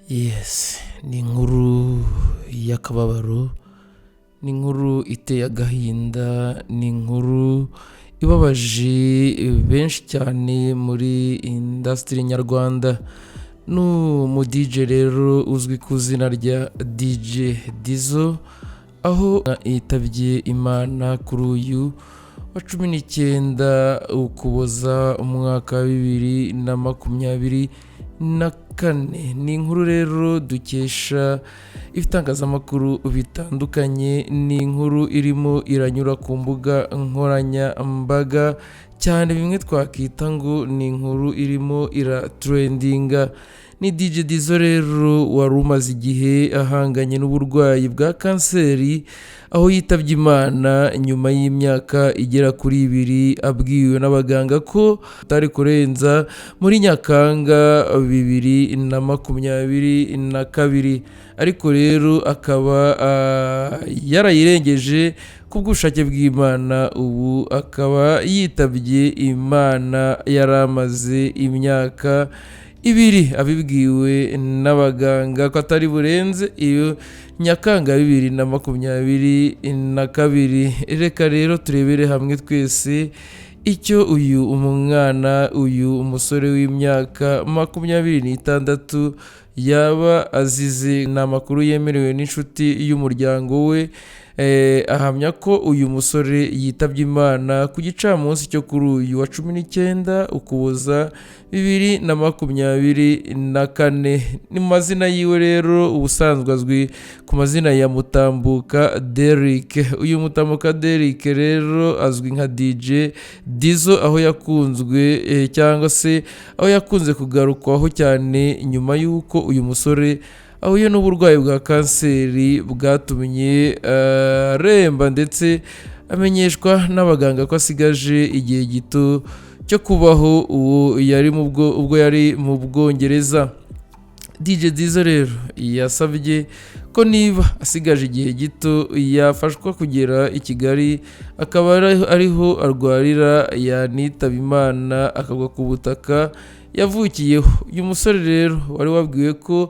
Yes, ni inkuru y'akababaro, ni inkuru iteye agahinda, ni inkuru ibabaje benshi cyane muri industry nyarwanda. Mu DJ rero uzwi ku izina rya DJ Dizzo, aho yitabye Imana kuri uyu wa 19 Ukuboza umwaka wa 2024. Ni inkuru rero dukesha ibitangazamakuru bitandukanye, ni inkuru irimo iranyura ku mbuga nkoranyambaga cyane, bimwe twakita ngo ni inkuru irimo iratrendinga. Ni DJ Dizzo rero wari umaze igihe ahanganye n'uburwayi bwa kanseri, aho yitabye Imana nyuma y'imyaka igera kuri 2 abwiwe n'abaganga ko atari kurenza muri Nyakanga 2022, ariko rero akaba yarayirengeje kubw'ubushake bw'Imana. Ubu akaba yitabye Imana yaramaze imyaka 2 abibwiwe n'abaganga ko atari burenze iyo Nyakanga 2022. Reka rero turebere hamwe twese icyo uyu umusore w'imyaka 26 yaba azize. Ni amakuru yemerewe n'inshuti y'umuryango we. Ahamya ko uyu musore yitabye Imana ku gicamunsi cyo kuri uyu wa 19 Ukuboza 2024. Ni mazina yiwe rero ubusanzwe azwi ku mazina ya Mutambuka Derrick. Uyu Mutambuka Derrick rero azwi nka DJ Dizzo, aho yakunzwe cyangwa se aho yakunze kugarukwaho cyane nyuma y'uko uyu musore ahuye n'uburwayi bwa kanseri bwatumye aremba, ndetse amenyeshwa n'abaganga ko asigaje igihe gito cyo kubaho. Ubwo yari mu Bwongereza. DJ Dizzo rero yasabye ko niba asigaje igihe gito yafashwa kugera i Kigali, akaba ariho arwarira, yanitaba Imana akagwa ku butaka yavukiyeho. Uyu musore rero wari wabwiwe ko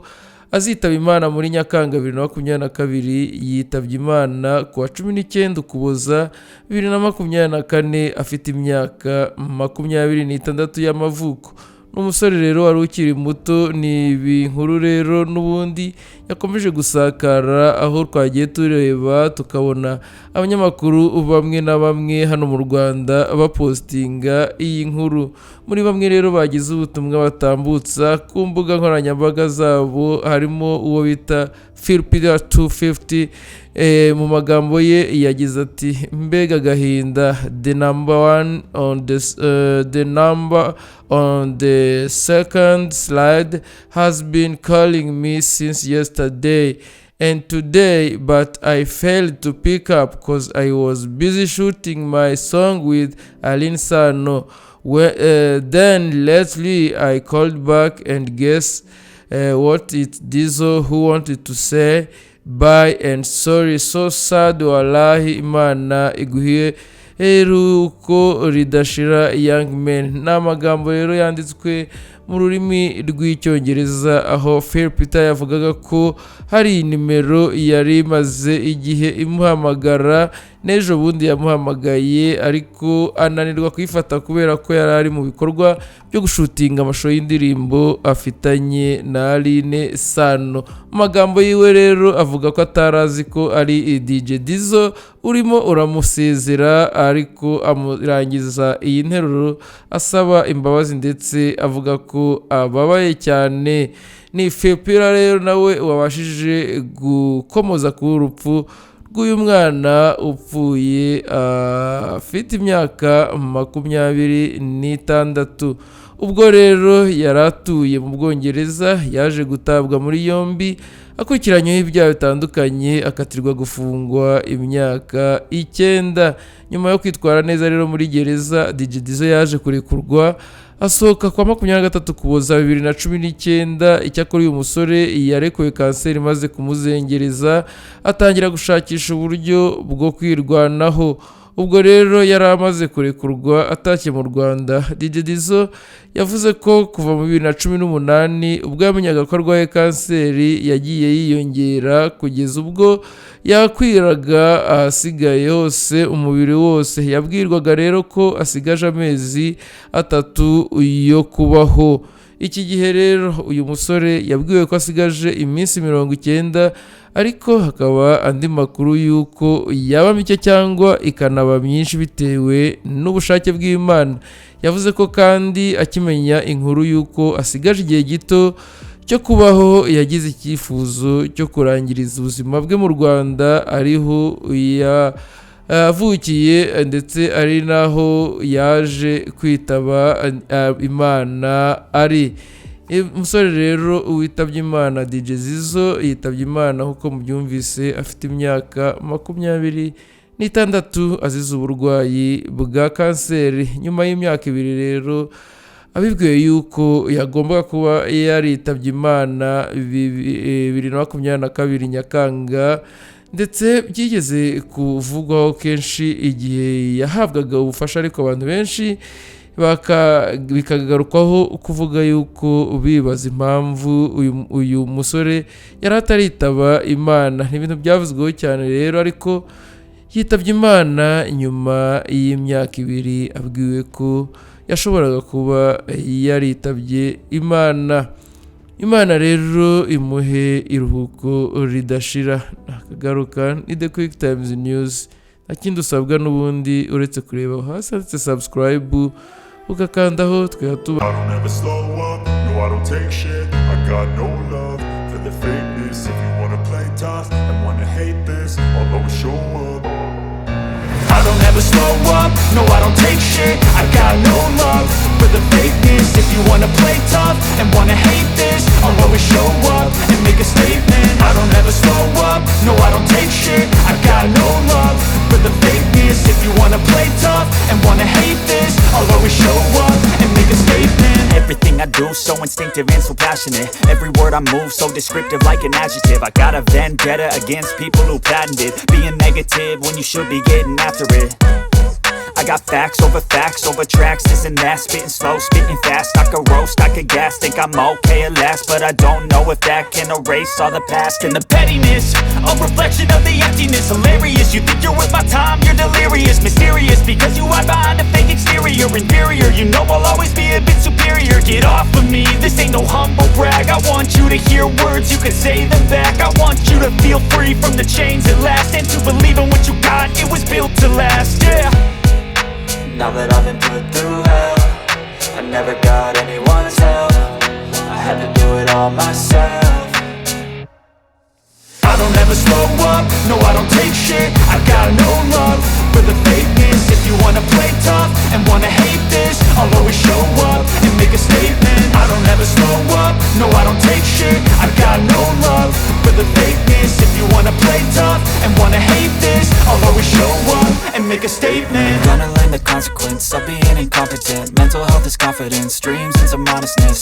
azitaba Imana muri Nyakanga 2022, yitabye Imana ku wa 19 Ukuboza 2024 afite imyaka 26 y'amavuko. Umusore rero wari ukiri muto. Ni inkuru rero n'ubundi yakomeje gusakara, aho twagiye tureba tukabona abanyamakuru bamwe na bamwe hano mu Rwanda bapostinga iyi nkuru. Muri bamwe rero bagize ubutumwa batambutsa ku mbuga nkoranyambaga zabo harimo uwo bita Philpida250. Mu magambo ye yagize ati: mbega agahinda, the number on the second slide has been calling me since yesterday and today, but I failed to pick up because I was busy shooting my song with Aline Sano. Then lately I called back, and guess what? It's Dizzo who wanted to say bye and sorry. So sad, wallahi. Imana iguhe uko ridashira young man. Ni amagambo rero yanditswe mu rurimi rw'Icyongereza, aho Philpida yavugaga ko hari nimero yari imaze igihe imuhamagara, n'ejo bundi yamuhamagaye ariko ananirwa kuyifata kubera ko yari ari mu bikorwa byo gushutinga amashusho y'indirimbo afitanye na Aline Sano. Mu magambo yiwe rero avuga ko atarazi ko ari DJ Dizzo urimo uramusezera, ariko amurangiza iyi nteruro asaba imbabazi, ndetse avuga ko ababaye cyane. Ni Philpida rero nawe wabashije gukomoza ku urupfu rw'uyu mwana upfuye afite imyaka 26. Ubwo rero yaratuye mu Bwongereza, yaje gutabwa muri yombi akurikiranyweho ibyaha bitandukanye, akatirwa gufungwa imyaka 9. Nyuma yo kwitwara neza rero muri gereza, DJ Dizzo yaje kurekurwa asohoka kwa 23 Ukuboza 2019. Icyakora uyu musore yarekuwe kanseri maze kumuzengereza, atangira gushakisha uburyo bwo kwirwanaho. ubwo rero yari amaze kurekurwa atashye mu Rwanda. DJ Dizzo yavuze ko kuva mu 2018 ubwo yamenyaga ko arwaye kanseri yagiye yiyongera kugeza ubwo yakwiraga ahasigaye hose umubiri wose. Yabwirwaga rero ko asigaje amezi 3 yo kubaho. Iki gihe rero uyu musore yabwiwe ko asigaje iminsi 90, ariko hakaba andi makuru yuko yaba mike cyangwa ikanaba myinshi bitewe n'ubushake bw'Imana. Yavuze ko kandi akimenya inkuru yuko asigaje igihe gito cyo kubaho yagize icyifuzo cyo kurangiriza ubuzima bwe mu Rwanda ariho yavukiye ndetse ari naho yaje kwitaba Imana ari. Umusore rero witabye Imana DJ Dizzo yitabye Imana nkuko mubyumvise afite imyaka 26 azize uburwayi bwa kanseri. Nyuma y'imyaka 2 rero abibwiye yuko yagombaga kuba yaritabye Imana 2022 Nyakanga, ndetse byigeze kuvugwaho kenshi igihe yahabwaga ubufasha, ariko abantu benshi bikagarukwaho kuvuga yuko bibaza impamvu uyu musore yari ataritaba Imana. Ni ibintu byavuzweho cyane rero, ariko yitabye Imana nyuma y'imyaka 2 abwiwe ko yashoboraga kuba yaritabye Imana. Imana rero imuhe iruhuko ridashira. Nakagaruka ni The QuickTimes News, akindi usabwa n'ubundi uretse kureba hasi handitse subscribe ugakandaho twatuba. I don't ever slow up, no I don't take shit. I got no love for the fakeness. If you wanna play tough and wanna hate this, I'll always show up. I don't ever slow up, no I don't take shit. I got no love for the fakeness. If you wanna play tough and wanna hate this, I'll always show up and make a statement. I don't ever slow up, no I don't take shit. I got no love for the fakeness. If you wanna play tough and wanna hate this, I'll always show up and make a statement. Everything I do so instinctive and so passionate. Every word I move so descriptive like an adjective. I got a vendetta against people who patented being negative when you should be getting after it. I got facts over tracks, this and that. Spitting slow, spitting fast. I could roast, I could gas. Think I'm okay at last, but I don't know if that can erase all the past. And the pettiness, a reflection of the emptiness. Hilarious, you think you're worth my time, you're delirious. Mysterious, because you hide behind a fake exterior. Inferior, you know I'll always be a bit superior. Get off of me, this ain't no humble brag. I want you to hear words, you can say them back. I want you to feel free from the chains at last, and to believe in what you got, it was built to last, yeah. Now that I've been put through hell, I never got anyone's help. I had to do it all myself. I don't ever slow up, no I don't take shit. I got no love for the fakeness. If you wanna play tough and wanna hate this, I'll always show up and make a statement. I don't ever slow up, no I don't take shit. I got no love for the fakeness. If you wanna play tough and wanna hate this, I'll always show up and make a statement. Gonna learn the consequence of being incompetent. Mental health is confidence, dreams and some honestness.